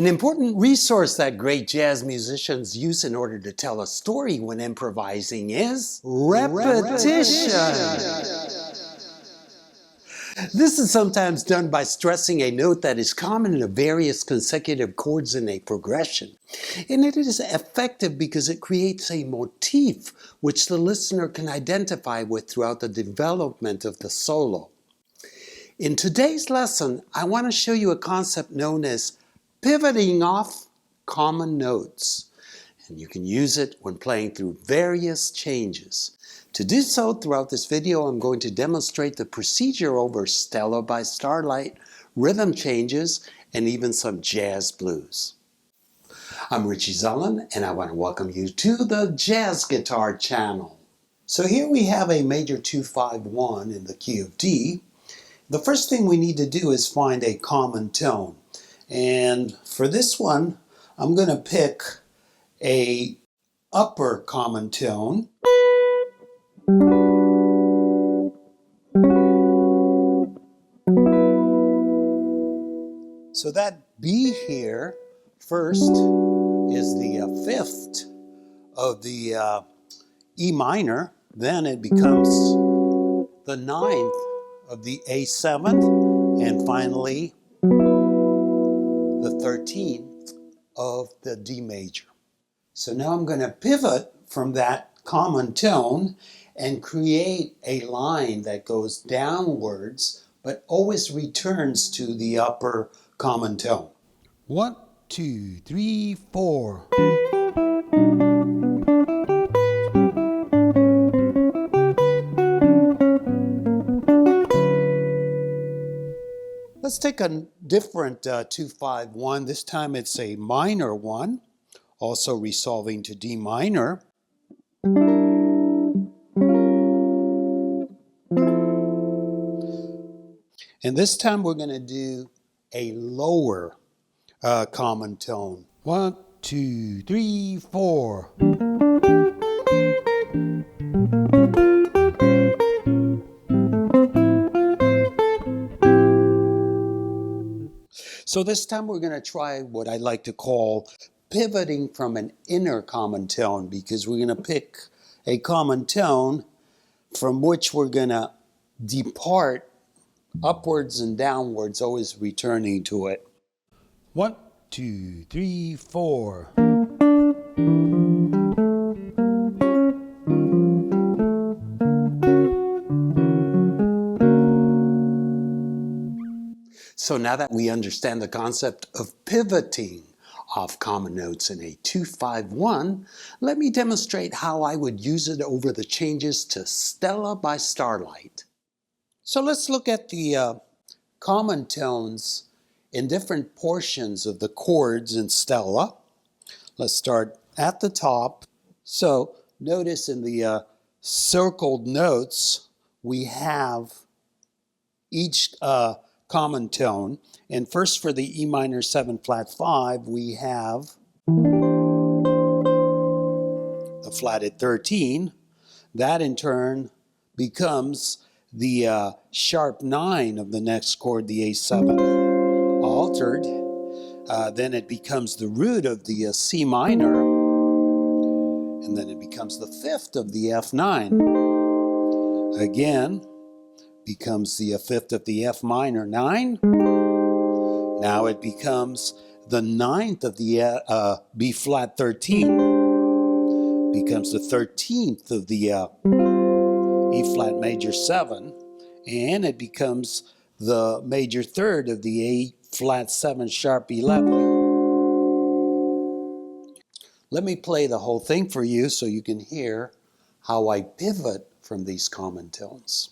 An important resource that great jazz musicians use in order to tell a story when improvising is repetition. This is sometimes done by stressing a note that is common to various consecutive chords in a progression. And it is effective because it creates a motif which the listener can identify with throughout the development of the solo. In today's lesson, I want to show you a concept known as pivoting off common notes. And you can use it when playing through various changes. To do so, throughout this video, I'm going to demonstrate the procedure over Stella by Starlight, rhythm changes, and even some jazz blues. I'm Richie Zullen, and I want to welcome you to the Jazz Guitar channel. So here we have a major 2-5-1 in the key of D. The first thing we need to do is find a common tone. And for this one, I'm going to pick a upper common tone. So that B here first is the fifth of the E minor. Then it becomes the ninth of the A7, and finally the 13th of the D major. So now I'm going to pivot from that common tone and create a line that goes downwards but always returns to the upper common tone. 1, 2, 3, 4. Let's take a different 2-5-1. This time it's a minor one, also resolving to D minor. And this time we're going to do a lower common tone. 1, 2, 3, 4. So this time we're going to try what I like to call pivoting from an inner common tone, because we're going to pick a common tone from which we're going to depart upwards and downwards, always returning to it. 1, 2, 3, 4. So now that we understand the concept of pivoting off common notes in a 2-5-1, let me demonstrate how I would use it over the changes to Stella by Starlight. So let's look at the common tones in different portions of the chords in Stella. Let's start at the top. So notice in the circled notes, we have each common tone. And first for the E minor 7 flat 5, we have the flatted 13. That in turn becomes the sharp 9 of the next chord, the A7, altered. Then it becomes the root of the C minor, and then it becomes the fifth of the F9. Again, becomes the fifth of the F minor 9. Now it becomes the ninth of the B flat 13. Becomes the 13th of the E flat major 7, and it becomes the major third of the A flat 7 sharp 11. Let me play the whole thing for you so you can hear how I pivot from these common tones.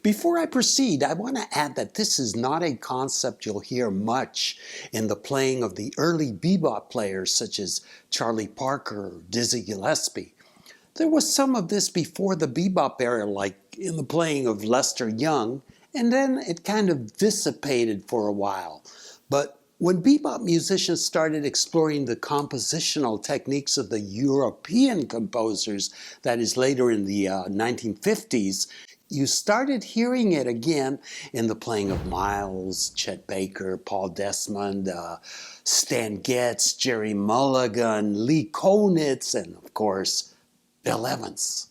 Before I proceed, I want to add that this is not a concept you'll hear much in the playing of the early bebop players such as Charlie Parker or Dizzy Gillespie. There was some of this before the bebop era, like in the playing of Lester Young, and then it kind of dissipated for a while. But when bebop musicians started exploring the compositional techniques of the European composers, that is later in the 1950s, you started hearing it again in the playing of Miles, Chet Baker, Paul Desmond, Stan Getz, Jerry Mulligan, Lee Konitz, and of course, Bill Evans.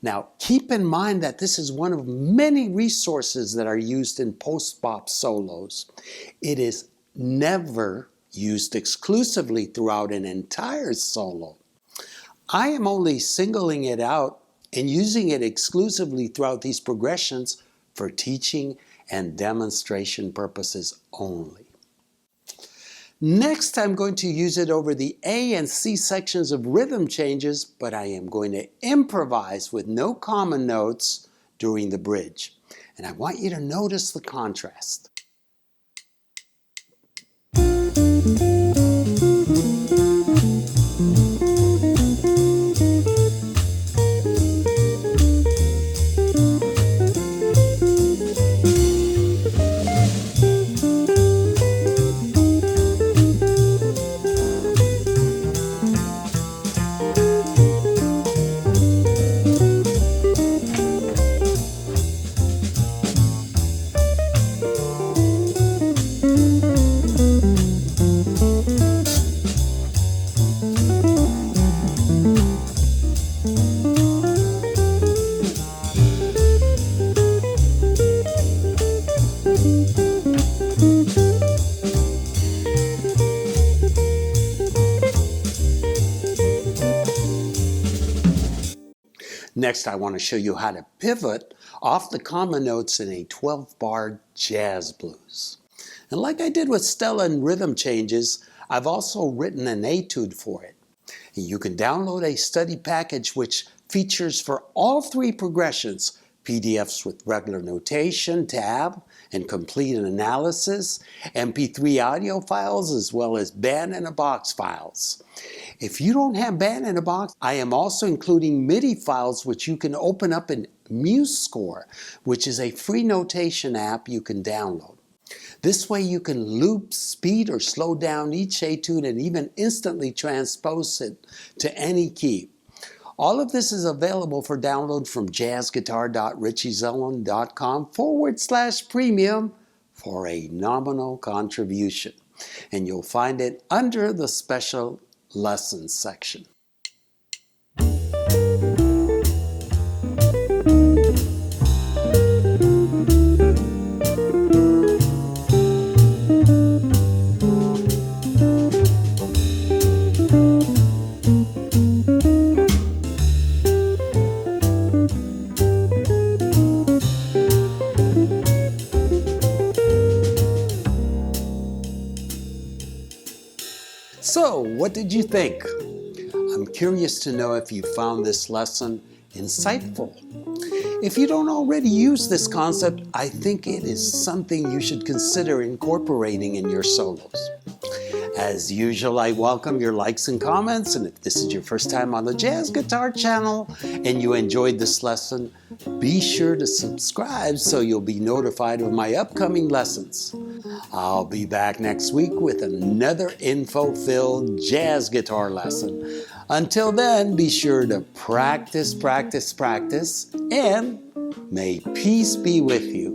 Now, keep in mind that this is one of many resources that are used in post-bop solos. It is never used exclusively throughout an entire solo. I am only singling it out and using it exclusively throughout these progressions for teaching and demonstration purposes only. Next, I'm going to use it over the A and C sections of rhythm changes, but I am going to improvise with no common notes during the bridge. And I want you to notice the contrast. Next, I want to show you how to pivot off the common notes in a 12-bar jazz blues. And like I did with Stella and rhythm changes, I've also written an etude for it. And you can download a study package which features for all three progressions, PDFs with regular notation, tab, and complete analysis, MP3 audio files, as well as band-in-a-box files. If you don't have band-in-a-box, I am also including MIDI files which you can open up in MuseScore, which is a free notation app you can download. This way you can loop, speed, or slow down each etude and even instantly transpose it to any key. All of this is available for download from jazzguitar.richiezelman.com/premium for a nominal contribution. And you'll find it under the special lessons section. So, what did you think? I'm curious to know if you found this lesson insightful. If you don't already use this concept, I think it is something you should consider incorporating in your solos. As usual, I welcome your likes and comments, and if this is your first time on the Jazz Guitar channel and you enjoyed this lesson, be sure to subscribe so you'll be notified of my upcoming lessons. I'll be back next week with another info-filled jazz guitar lesson. Until then, be sure to practice, practice, practice, and may peace be with you.